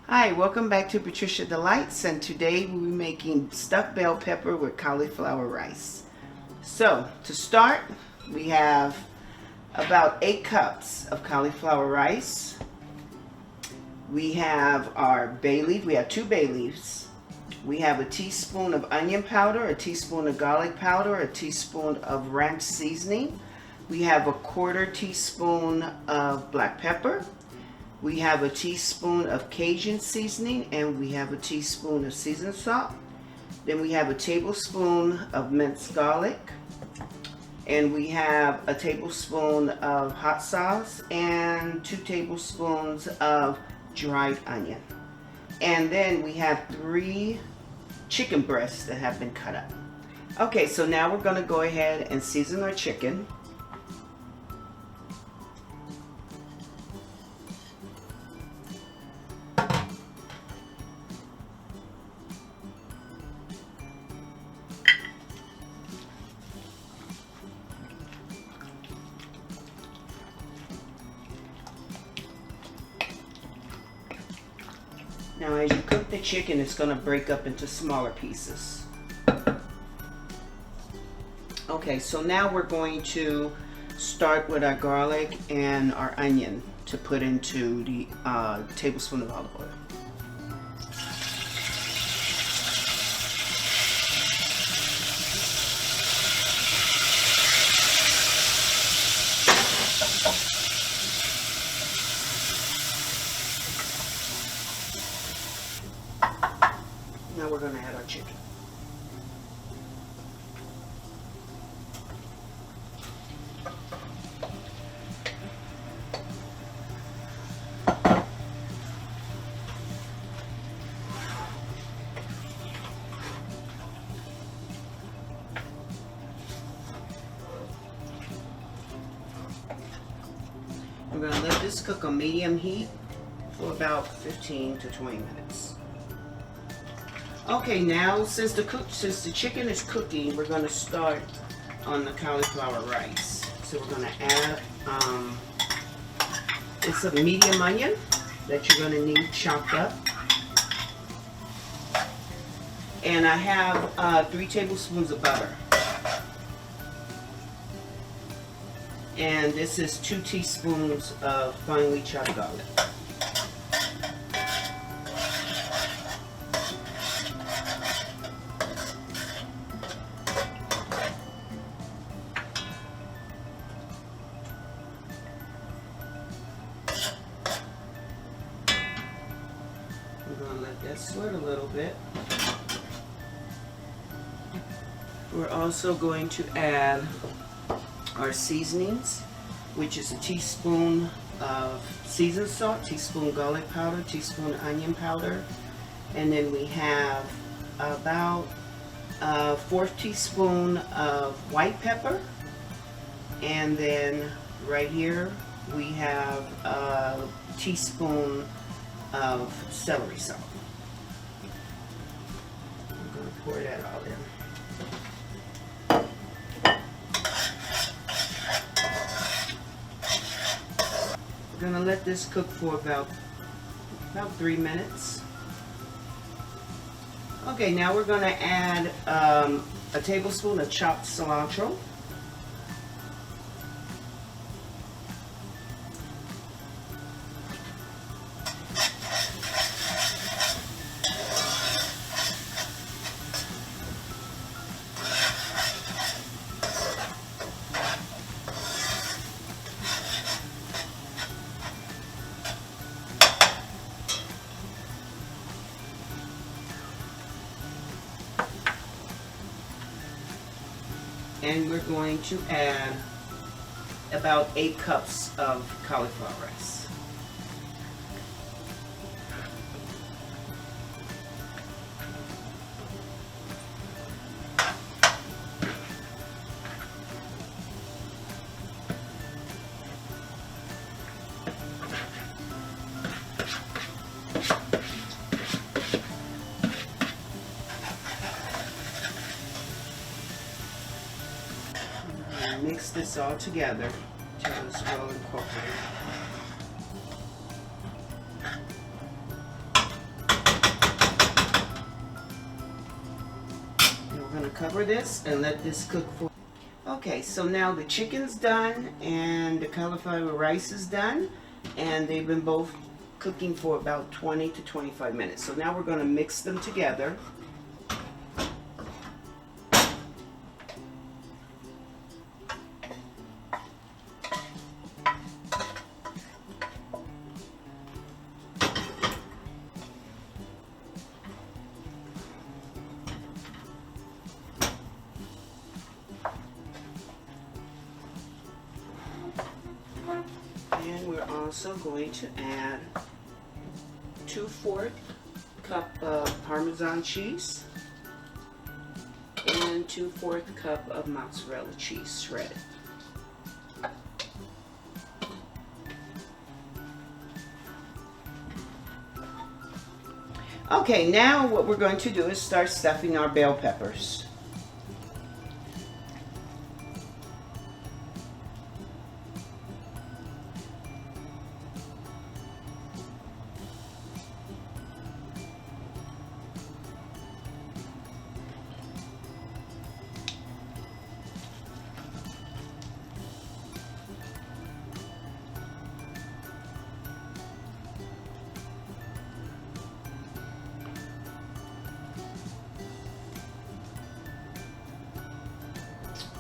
Hi, welcome back to Patricia Delights, and today we'll be making stuffed bell pepper with cauliflower rice. So, to start, we have about 8 cups of cauliflower rice. We have our bay leaf. We have 2 bay leaves. We have a teaspoon of onion powder, a teaspoon of garlic powder, a teaspoon of ranch seasoning. We have a 1/4 teaspoon of black pepper. We have a teaspoon of Cajun seasoning, and we have a teaspoon of seasoned salt. Then we have a tablespoon of minced garlic, and we have a tablespoon of hot sauce and 2 tablespoons of dried onion. And then we have 3 chicken breasts that have been cut up. Okay, so now we're going to go ahead and season our chicken. Now as you cook the chicken, it's going to break up into smaller pieces. Okay, so now we're going to start with our garlic and our onion to put into the tablespoon of olive oil. Now we're going to add our chicken. We're going to let this cook on medium heat for about 15 to 20 minutes. Okay, now since the chicken is cooking, we're going to start on the cauliflower rice. So we're going to add it's a medium onion that you're going to need chopped up, and I have 3 tablespoons of butter, and this is 2 teaspoons of finely chopped garlic. We're going to let that sweat a little bit. We're also going to add our seasonings, which is a teaspoon of seasoned salt, teaspoon garlic powder, teaspoon onion powder, and then we have about a 1/4 teaspoon of white pepper, and then right here we have a teaspoon of celery salt. I'm going to pour that all in. We're going to let this cook for about 3 minutes. Okay, now we're going to add a tablespoon of chopped cilantro. And we're going to add about 8 cups of cauliflower rice. Mix this all together until it's well incorporated. cover this and let this cook for. Okay, so now the chicken's done and the cauliflower rice is done, and they've been both cooking for about 20 to 25 minutes. So now we're going to mix them together. And we're also going to add 2/4 cup of Parmesan cheese and 2/4 cup of mozzarella cheese shredded. Okay, now what we're going to do is start stuffing our bell peppers.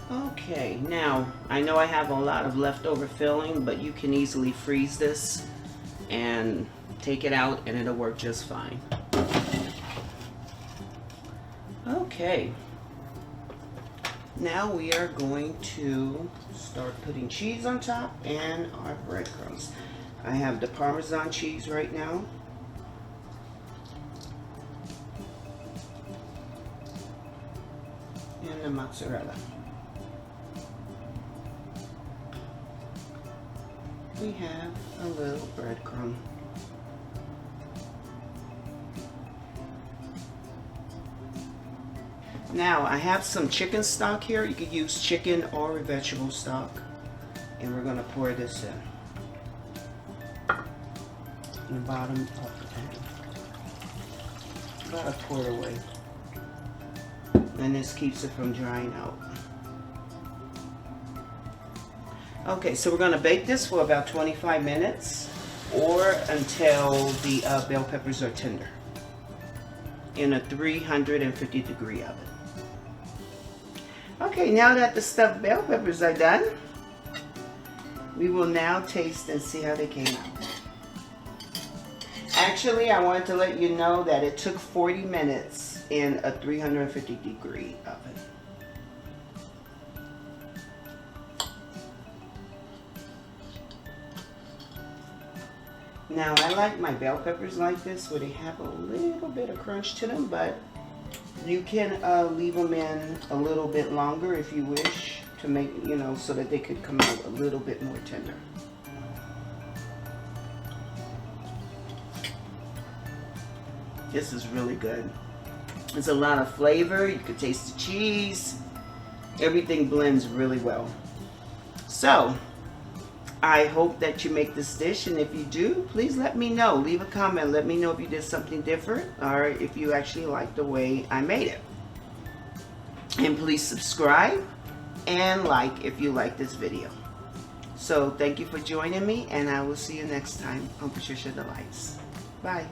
Okay, now I know I have a lot of leftover filling, but you can easily freeze this and take it out and it'll work just fine. Okay, now we are going to start putting cheese on top and our breadcrumbs. I have the Parmesan cheese right now. And the mozzarella. We have a little breadcrumb. Now I have some chicken stock here. You could use chicken or vegetable stock. And we're going to pour this in the bottom of the pan. About a quart away. And this keeps it from drying out. Okay, so we're going to bake this for about 25 minutes or until the bell peppers are tender in a 350 degree oven. Okay, now that the stuffed bell peppers are done, we will now taste and see how they came out. Actually, I wanted to let you know that it took 40 minutes in a 350 degree oven. Now I like my bell peppers like this where they have a little bit of crunch to them, but you can leave them in a little bit longer if you wish to make, so that they could come out a little bit more tender. This is really good. There's a lot of flavor. You can taste the cheese. Everything blends really well. So I hope that you make this dish, and if you do, please let me know. Leave a comment. Let me know if you did something different or if you actually like the way I made it. And please subscribe and like if you like this video. So thank you for joining me, and I will see you next time on Patricia Delights. Bye.